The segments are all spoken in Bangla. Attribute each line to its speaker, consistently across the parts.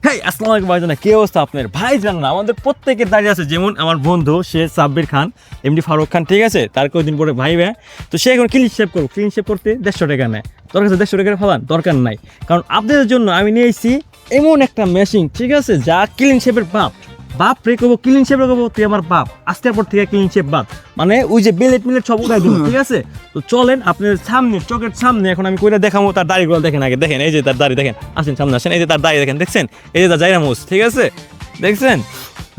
Speaker 1: হেই আসসালামু আলাইকুম ভাইজান, কি অবস্থা আপনার? ভাইজান না আমাদের প্রত্যেকের দাঁড়িয়ে আছে, যেমন আমার বন্ধু সে সাব্বির খান, এমডি ফারুক খান, ঠিক আছে, তার কয়েকদিন পরে ভাই তো সে এখন ক্লিন শেপ করবো, ক্লিন শেপ করতে 150 টাকা নেয়। তোর কাছে 150 টাকা ফালান দরকার নাই, কারণ আপনাদের জন্য আমি নিয়ে এসেছি এমন একটা মেশিন, ঠিক আছে, যা ক্লিন শেপের বাপ রে করবো, ক্লিন শেপ করবো, তুই আমার বাপ, আজকের পর থেকে ক্লিন শেপ বাপ, মানে ওই যে বেলেট সব উঠাই দিন, ঠিক আছে। তো চলেন আপনার সামনে, চোখের সামনে এখন আমি কইরা দেখাবো তার দাড়িগুলো দেখেন আগে, দেখেন এই যে তার দাড়ি দেখেন, আসেন সামনে আসেন, এই যে তার দাড়ি দেখেন, দেখছেন, এই যে তার জায়গা মোস, ঠিক আছে, দেখছেন।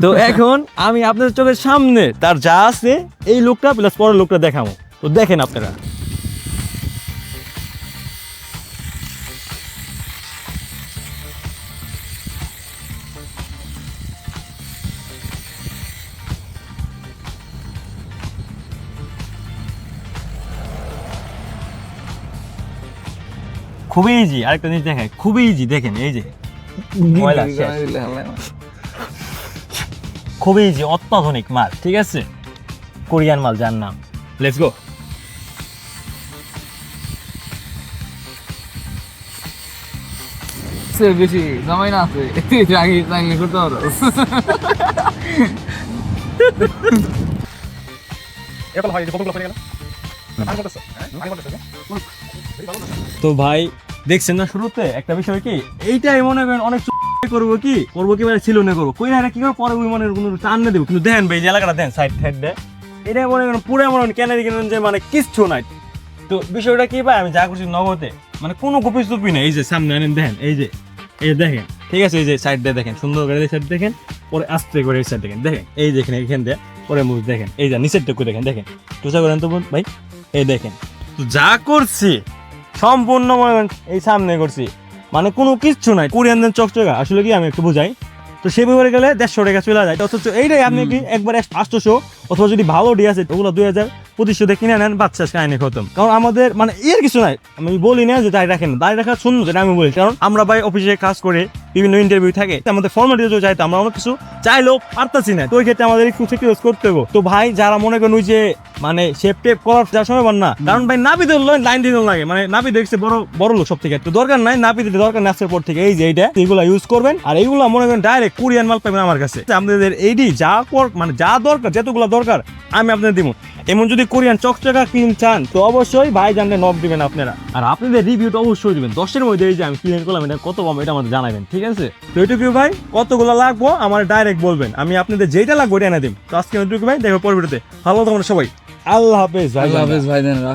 Speaker 1: তো এখন আমি আপনাদের চোখের সামনে তার যা আছে এই লোকটা প্লাস পরের লোকটা দেখাবো, তো দেখেন আপনারা। খুবই ইজি, আরেকটা জিনিস দেখায়, খুবই ইজি, দেখেন এই যে ময়লা শেষ। খুবই ইজি, অত্যাধুনিক মাল, ঠিক আছে, কোরিয়ান মাল যার নাম। Let's go.
Speaker 2: বেশি জামাই না আছে রাগি রাগি করতে পারো।
Speaker 1: তো ভাই দেখছেন না শুরুতে একটা বিষয় কি, এইটাই মনে করেন অনেক করবো কি মানে ছিল না করবো কই না কি করবো, পরে ওই মনে কোনো টান না দেবো, কিন্তু দেখেন ভাই যে এলাকাটা দেন সাইড সাইড দেয়, এটা মনে করেন পুরো মনে করেন কেনারি কিনেন যে মানে কিচ্ছু নাই। তো বিষয়টা কি ভাই, আমি যা করছি নগদে, মানে কোনো গুপি চুপি নেই, এই যে সামনে আনেন দেখেন, এই যে দেখেন, ঠিক আছে, এই যে সাইড দিয়ে দেখেন, সুন্দর করে সাইড দেখেন, পরে আস্তে করে এই সাইড দেখেন, দেখেন এই দেখেন এখান দিয়ে পরে মুখ দেখেন, এই যে নিচের টুকু দেখেন, দেখেন টুসা করেন তো ভাই, এই দেখেন। তো যা করছি সম্পূর্ণ মনে করেন এই সামনে করছি, মানে কোনো কিচ্ছু নাই, কোরিয়ানদের চকচকা আসলে কি আমি একটু বুঝাই। তো সেই ব্যাপারে গেলে 150 টাকা চলে যায়, অথচ এইটাই আপনি কি একবার 800 অথবা যদি ভালো ডি আছে ওগুলো 2000-2500 কিনে নেন, বাচ্চা কাহিনী খতম। কারণ আমাদের মানে এর কিছু নাই, আমি বলি না যে দাঁড়িয়ে রাখেন, দাঁড়িয়ে রাখা শূন্য, যেটা আমি বলি, কারণ আমরা ভাই অফিসে কাজ করে বিভিন্ন ইন্টারভিউ থাকে, আমাদের ফর্মালিটি চাইতে আমরা অনেক কিছু চাইলেও পারতাছি না, তো ওই ক্ষেত্রে আমাদের একটু স্যাক্রিফাইস করতে হবে। তো ভাই যারা মনে করেন ওই যে মানে শেপ টেপ করার যার সময় পান না, কারণ ভাই নাপিদের লাইন দিতে লাগে, মানে নাপি দেখছে বড় লোক সব থেকে, তো দরকার নাই নাপি দিতে, দরকার না আসার পর থেকে এই যে এইটা এইগুলা ইউজ করবেন, আর এইগুলা মনে করেন ডাইরেক্ট কোরিয়ান মাল পাবেন আমার কাছে। আপনাদের এইডি যা মানে যা দরকার, যতগুলো দরকার আমি আপনাদের দিব। এমন যদি কোরিয়ান চকচকা ক্লিন চান তো অবশ্যই ভাই জানলে নক দিবেন আপনারা, আর আপনাদের রিভিউটা অবশ্যই দিবেন 10-এর মধ্যে, এই যে আমি ক্লিন করলাম এটা কত কম এটা আমাদের জানাবেন, ঠিক আছে। তো এইটুকু ভাই, কতগুলো লাগবো আমার ডাইরেক্ট বলবেন, আমি আপনাদের যেটা লাগবে এটা এনে দিন। তো আজকে এইটুকু ভাই, দেখো পরবর্তীতে ভালো থাকুন সবাই, আল্লাহ হাফেজ ভাই।
Speaker 2: আল্লাহ হাফেজ ভাইজানরা।